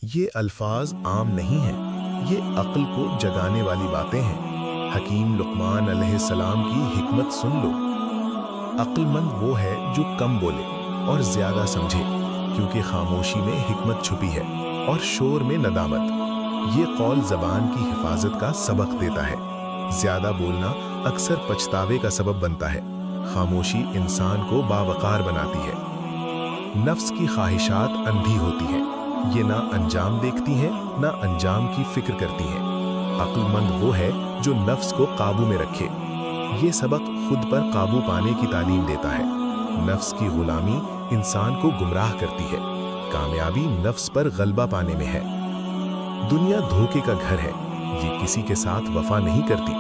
یہ الفاظ عام نہیں ہیں، یہ عقل کو جگانے والی باتیں ہیں۔ حکیم لقمان علیہ السلام کی حکمت سن لو۔ عقل مند وہ ہے جو کم بولے اور زیادہ سمجھے، کیونکہ خاموشی میں حکمت چھپی ہے اور شور میں ندامت۔ یہ قول زبان کی حفاظت کا سبق دیتا ہے۔ زیادہ بولنا اکثر پچھتاوے کا سبب بنتا ہے۔ خاموشی انسان کو باوقار بناتی ہے۔ نفس کی خواہشات اندھی ہوتی ہیں، یہ نہ انجام دیکھتی ہیں نہ انجام کی فکر کرتی ہیں۔ عقل مند وہ ہے جو نفس کو قابو میں رکھے۔ یہ سبق خود پر قابو پانے کی تعلیم دیتا ہے۔ نفس کی غلامی انسان کو گمراہ کرتی ہے، کامیابی نفس پر غلبہ پانے میں ہے۔ دنیا دھوکے کا گھر ہے، یہ کسی کے ساتھ وفا نہیں کرتی۔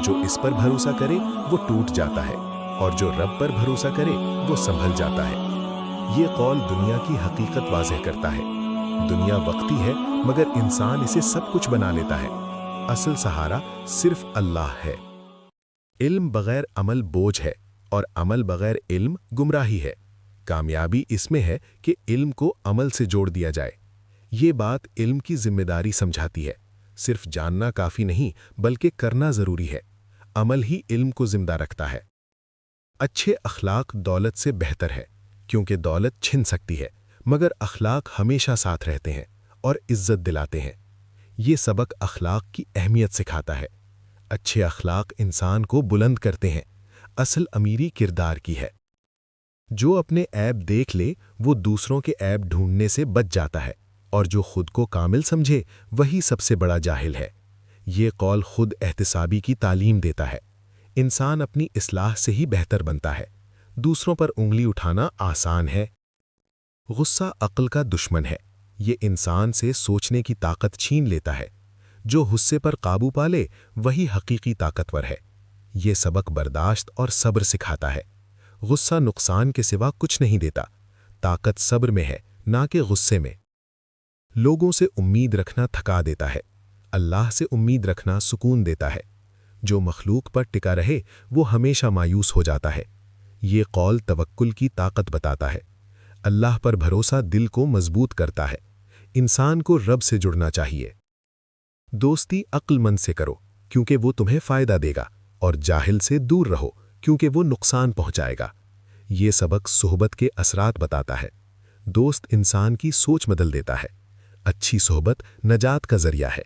جو اس پر بھروسہ کرے وہ ٹوٹ جاتا ہے، اور جو رب پر بھروسہ کرے وہ سنبھل جاتا ہے۔ یہ قول دنیا کی حقیقت واضح کرتا ہے۔ دنیا وقتی ہے مگر انسان اسے سب کچھ بنا لیتا ہے۔ اصل سہارا صرف اللہ ہے۔ علم بغیر عمل بوجھ ہے، اور عمل بغیر علم گمراہی ہے۔ کامیابی اس میں ہے کہ علم کو عمل سے جوڑ دیا جائے۔ یہ بات علم کی ذمہ داری سمجھاتی ہے۔ صرف جاننا کافی نہیں بلکہ کرنا ضروری ہے۔ عمل ہی علم کو زندہ رکھتا ہے۔ اچھے اخلاق دولت سے بہتر ہے، کیونکہ دولت چھن سکتی ہے مگر اخلاق ہمیشہ ساتھ رہتے ہیں اور عزت دلاتے ہیں۔ یہ سبق اخلاق کی اہمیت سکھاتا ہے۔ اچھے اخلاق انسان کو بلند کرتے ہیں۔ اصل امیری کردار کی ہے۔ جو اپنے عیب دیکھ لے وہ دوسروں کے عیب ڈھونڈنے سے بچ جاتا ہے، اور جو خود کو کامل سمجھے وہی سب سے بڑا جاہل ہے۔ یہ قول خود احتسابی کی تعلیم دیتا ہے۔ انسان اپنی اصلاح سے ہی بہتر بنتا ہے۔ دوسروں پر انگلی اٹھانا آسان ہے۔ غصہ عقل کا دشمن ہے۔ یہ انسان سے سوچنے کی طاقت چھین لیتا ہے۔ جو غصے پر قابو پالے وہی حقیقی طاقتور ہے۔ یہ سبق برداشت اور صبر سکھاتا ہے۔ غصہ نقصان کے سوا کچھ نہیں دیتا۔ طاقت صبر میں ہے، نہ کہ غصے میں۔ لوگوں سے امید رکھنا تھکا دیتا ہے، اللہ سے امید رکھنا سکون دیتا ہے۔ جو مخلوق پر ٹکا رہے وہ ہمیشہ مایوس ہو جاتا ہے۔ یہ قول توکل کی طاقت بتاتا ہے۔ اللہ پر بھروسہ دل کو مضبوط کرتا ہے۔ انسان کو رب سے جڑنا چاہیے۔ دوستی عقل مند سے کرو، کیونکہ وہ تمہیں فائدہ دے گا، اور جاہل سے دور رہو، کیونکہ وہ نقصان پہنچائے گا۔ یہ سبق صحبت کے اثرات بتاتا ہے۔ دوست انسان کی سوچ بدل دیتا ہے۔ اچھی صحبت نجات کا ذریعہ ہے۔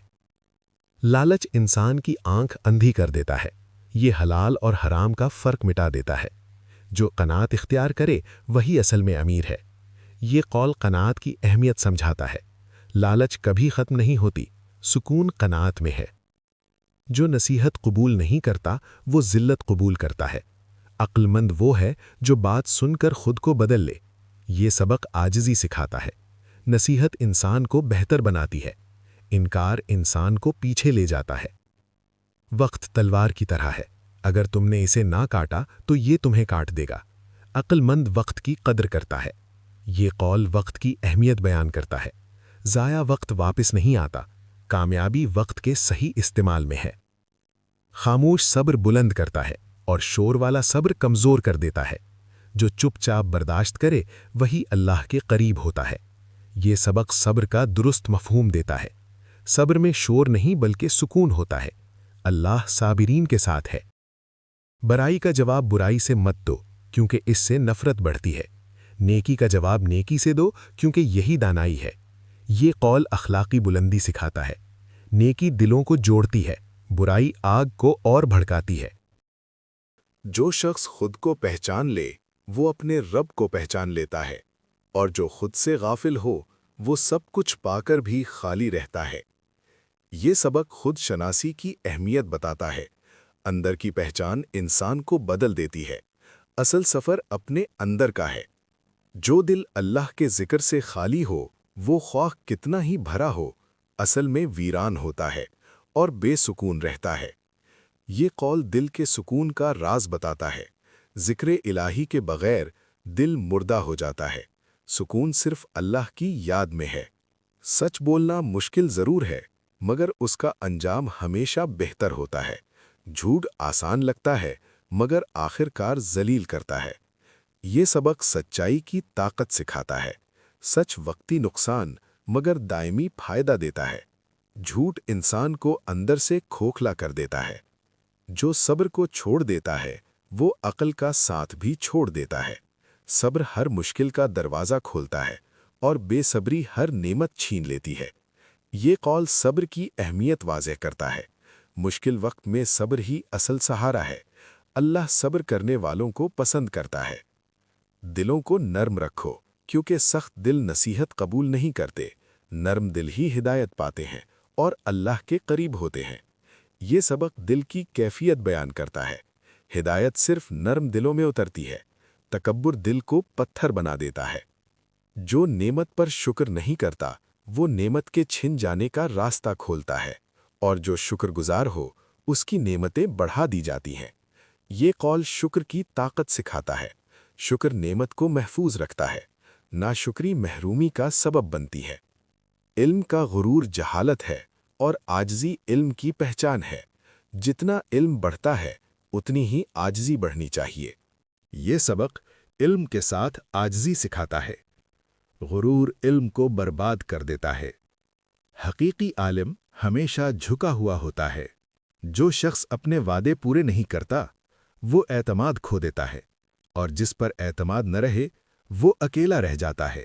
لالچ انسان کی آنکھ اندھی کر دیتا ہے۔ یہ حلال اور حرام کا فرق مٹا دیتا ہے۔ جو قناعت اختیار کرے وہی اصل میں امیر ہے۔ یہ قول قناعت کی اہمیت سمجھاتا ہے۔ لالچ کبھی ختم نہیں ہوتی، سکون قناعت میں ہے۔ جو نصیحت قبول نہیں کرتا وہ ذلت قبول کرتا ہے۔ عقل مند وہ ہے جو بات سن کر خود کو بدل لے۔ یہ سبق عاجزی سکھاتا ہے۔ نصیحت انسان کو بہتر بناتی ہے، انکار انسان کو پیچھے لے جاتا ہے۔ وقت تلوار کی طرح ہے، اگر تم نے اسے نہ کاٹا تو یہ تمہیں کاٹ دے گا۔ عقل مند وقت کی قدر کرتا ہے۔ یہ قول وقت کی اہمیت بیان کرتا ہے۔ ضائع وقت واپس نہیں آتا، کامیابی وقت کے صحیح استعمال میں ہے۔ خاموش صبر بلند کرتا ہے، اور شور والا صبر کمزور کر دیتا ہے۔ جو چپ چاپ برداشت کرے وہی اللہ کے قریب ہوتا ہے۔ یہ سبق صبر کا درست مفہوم دیتا ہے۔ صبر میں شور نہیں بلکہ سکون ہوتا ہے۔ اللہ صابرین کے ساتھ ہے۔ برائی کا جواب برائی سے مت دو، کیونکہ اس سے نفرت بڑھتی ہے۔ نیکی کا جواب نیکی سے دو، کیونکہ یہی دانائی ہے۔ یہ قول اخلاقی بلندی سکھاتا ہے۔ نیکی دلوں کو جوڑتی ہے، برائی آگ کو اور بھڑکاتی ہے۔ جو شخص خود کو پہچان لے وہ اپنے رب کو پہچان لیتا ہے، اور جو خود سے غافل ہو وہ سب کچھ پا کر بھی خالی رہتا ہے۔ یہ سبق خود شناسی کی اہمیت بتاتا ہے۔ اندر کی پہچان انسان کو بدل دیتی ہے۔ اصل سفر اپنے اندر کا ہے۔ جو دل اللہ کے ذکر سے خالی ہو وہ خواہ کتنا ہی بھرا ہو، اصل میں ویران ہوتا ہے اور بے سکون رہتا ہے۔ یہ قول دل کے سکون کا راز بتاتا ہے۔ ذکر الہی کے بغیر دل مردہ ہو جاتا ہے۔ سکون صرف اللہ کی یاد میں ہے۔ سچ بولنا مشکل ضرور ہے، مگر اس کا انجام ہمیشہ بہتر ہوتا ہے۔ جھوٹ آسان لگتا ہے، مگر آخر کار ذلیل کرتا ہے۔ یہ سبق سچائی کی طاقت سکھاتا ہے۔ سچ وقتی نقصان مگر دائمی فائدہ دیتا ہے۔ جھوٹ انسان کو اندر سے کھوکھلا کر دیتا ہے۔ جو صبر کو چھوڑ دیتا ہے وہ عقل کا ساتھ بھی چھوڑ دیتا ہے۔ صبر ہر مشکل کا دروازہ کھولتا ہے اور بے صبری ہر نعمت چھین لیتی ہے۔ یہ قول صبر کی اہمیت واضح کرتا ہے۔ مشکل وقت میں صبر ہی اصل سہارا ہے۔ اللہ صبر کرنے والوں کو پسند کرتا ہے۔ دلوں کو نرم رکھو، کیونکہ سخت دل نصیحت قبول نہیں کرتے۔ نرم دل ہی ہدایت پاتے ہیں اور اللہ کے قریب ہوتے ہیں۔ یہ سبق دل کی کیفیت بیان کرتا ہے۔ ہدایت صرف نرم دلوں میں اترتی ہے۔ تکبر دل کو پتھر بنا دیتا ہے۔ جو نعمت پر شکر نہیں کرتا وہ نعمت کے چھن جانے کا راستہ کھولتا ہے، اور جو شکر گزار ہو اس کی نعمتیں بڑھا دی جاتی ہیں۔ یہ قول شکر کی طاقت سکھاتا ہے۔ شکر نعمت کو محفوظ رکھتا ہے، ناشکری محرومی کا سبب بنتی ہے۔ علم کا غرور جہالت ہے اور عاجزی علم کی پہچان ہے۔ جتنا علم بڑھتا ہے اتنی ہی عاجزی بڑھنی چاہیے۔ یہ سبق علم کے ساتھ عاجزی سکھاتا ہے۔ غرور علم کو برباد کر دیتا ہے۔ حقیقی عالم ہمیشہ جھکا ہوا ہوتا ہے۔ جو شخص اپنے وعدے پورے نہیں کرتا وہ اعتماد کھو دیتا ہے، اور جس پر اعتماد نہ رہے وہ اکیلا رہ جاتا ہے۔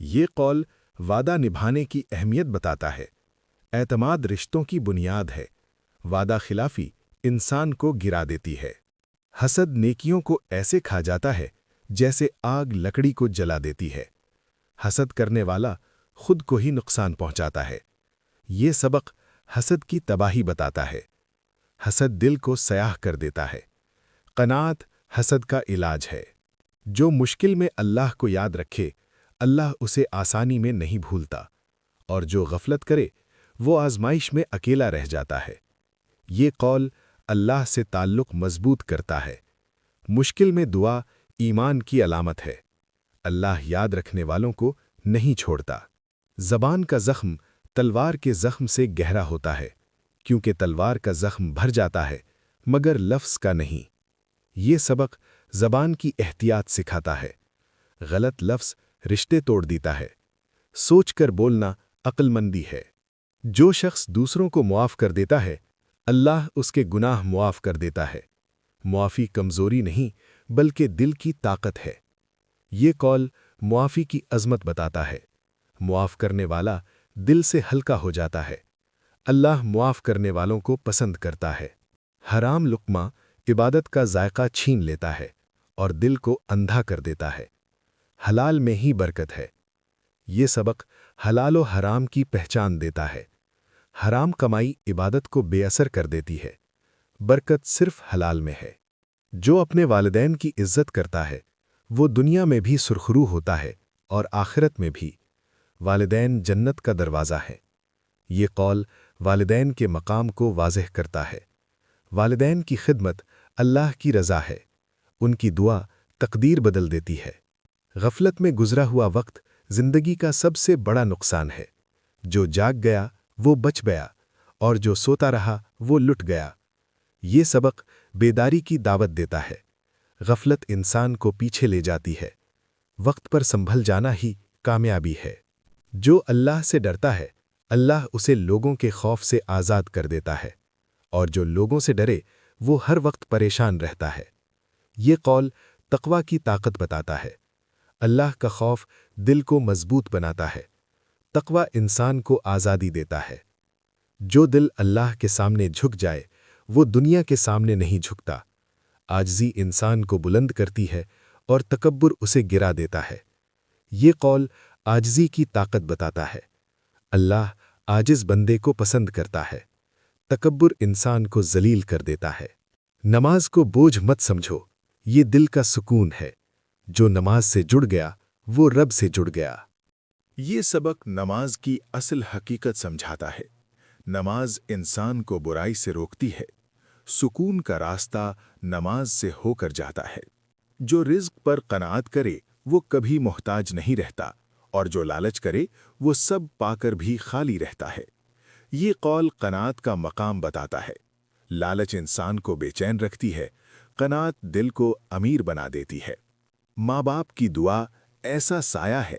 یہ قول وعدہ نبھانے کی اہمیت بتاتا ہے۔ اعتماد رشتوں کی بنیاد ہے۔ وعدہ خلافی انسان کو گرا دیتی ہے۔ حسد نیکیوں کو ایسے کھا جاتا ہے جیسے آگ لکڑی کو جلا دیتی ہے۔ حسد کرنے والا خود کو ہی نقصان پہنچاتا ہے۔ یہ سبق حسد کی تباہی بتاتا ہے۔ حسد دل کو سیاہ کر دیتا ہے۔ قناعت حسد کا علاج ہے۔ جو مشکل میں اللہ کو یاد رکھے اللہ اسے آسانی میں نہیں بھولتا، اور جو غفلت کرے وہ آزمائش میں اکیلا رہ جاتا ہے۔ یہ قول اللہ سے تعلق مضبوط کرتا ہے۔ مشکل میں دعا ایمان کی علامت ہے۔ اللہ یاد رکھنے والوں کو نہیں چھوڑتا۔ زبان کا زخم تلوار کے زخم سے گہرا ہوتا ہے، کیونکہ تلوار کا زخم بھر جاتا ہے مگر لفظ کا نہیں۔ یہ سبق زبان کی احتیاط سکھاتا ہے۔ غلط لفظ رشتے توڑ دیتا ہے۔ سوچ کر بولنا عقل مندی ہے۔ جو شخص دوسروں کو معاف کر دیتا ہے اللہ اس کے گناہ معاف کر دیتا ہے۔ معافی کمزوری نہیں بلکہ دل کی طاقت ہے۔ یہ قول معافی کی عظمت بتاتا ہے۔ معاف کرنے والا دل سے ہلکا ہو جاتا ہے۔ اللہ معاف کرنے والوں کو پسند کرتا ہے۔ حرام لقمہ عبادت کا ذائقہ چھین لیتا ہے اور دل کو اندھا کر دیتا ہے۔ حلال میں ہی برکت ہے۔ یہ سبق حلال و حرام کی پہچان دیتا ہے۔ حرام کمائی عبادت کو بے اثر کر دیتی ہے۔ برکت صرف حلال میں ہے۔ جو اپنے والدین کی عزت کرتا ہے وہ دنیا میں بھی سرخرو ہوتا ہے اور آخرت میں بھی۔ والدین جنت کا دروازہ ہے۔ یہ قول والدین کے مقام کو واضح کرتا ہے۔ والدین کی خدمت اللہ کی رضا ہے۔ ان کی دعا تقدیر بدل دیتی ہے۔ غفلت میں گزرا ہوا وقت زندگی کا سب سے بڑا نقصان ہے۔ جو جاگ گیا وہ بچ گیا، اور جو سوتا رہا وہ لٹ گیا۔ یہ سبق بیداری کی دعوت دیتا ہے۔ غفلت انسان کو پیچھے لے جاتی ہے۔ وقت پر سنبھل جانا ہی کامیابی ہے۔ جو اللہ سے ڈرتا ہے اللہ اسے لوگوں کے خوف سے آزاد کر دیتا ہے، اور جو لوگوں سے ڈرے وہ ہر وقت پریشان رہتا ہے۔ یہ قول تقوی کی طاقت بتاتا ہے۔ اللہ کا خوف دل کو مضبوط بناتا ہے۔ تقوی انسان کو آزادی دیتا ہے۔ جو دل اللہ کے سامنے جھک جائے وہ دنیا کے سامنے نہیں جھکتا۔ عاجزی انسان کو بلند کرتی ہے اور تکبر اسے گرا دیتا ہے۔ یہ قول عاجزی کی طاقت بتاتا ہے۔ اللہ عاجز بندے کو پسند کرتا ہے۔ تکبر انسان کو ذلیل کر دیتا ہے۔ نماز کو بوجھ مت سمجھو، یہ دل کا سکون ہے۔ جو نماز سے جڑ گیا وہ رب سے جڑ گیا۔ یہ سبق نماز کی اصل حقیقت سمجھاتا ہے۔ نماز انسان کو برائی سے روکتی ہے۔ سکون کا راستہ نماز سے ہو کر جاتا ہے۔ جو رزق پر قناعت کرے وہ کبھی محتاج نہیں رہتا، اور جو لالچ کرے وہ سب پا کر بھی خالی رہتا ہے۔ یہ قول قناعت کا مقام بتاتا ہے۔ لالچ انسان کو بے چین رکھتی ہے، قناعت دل کو امیر بنا دیتی ہے۔ ماں باپ کی دعا ایسا سایہ ہے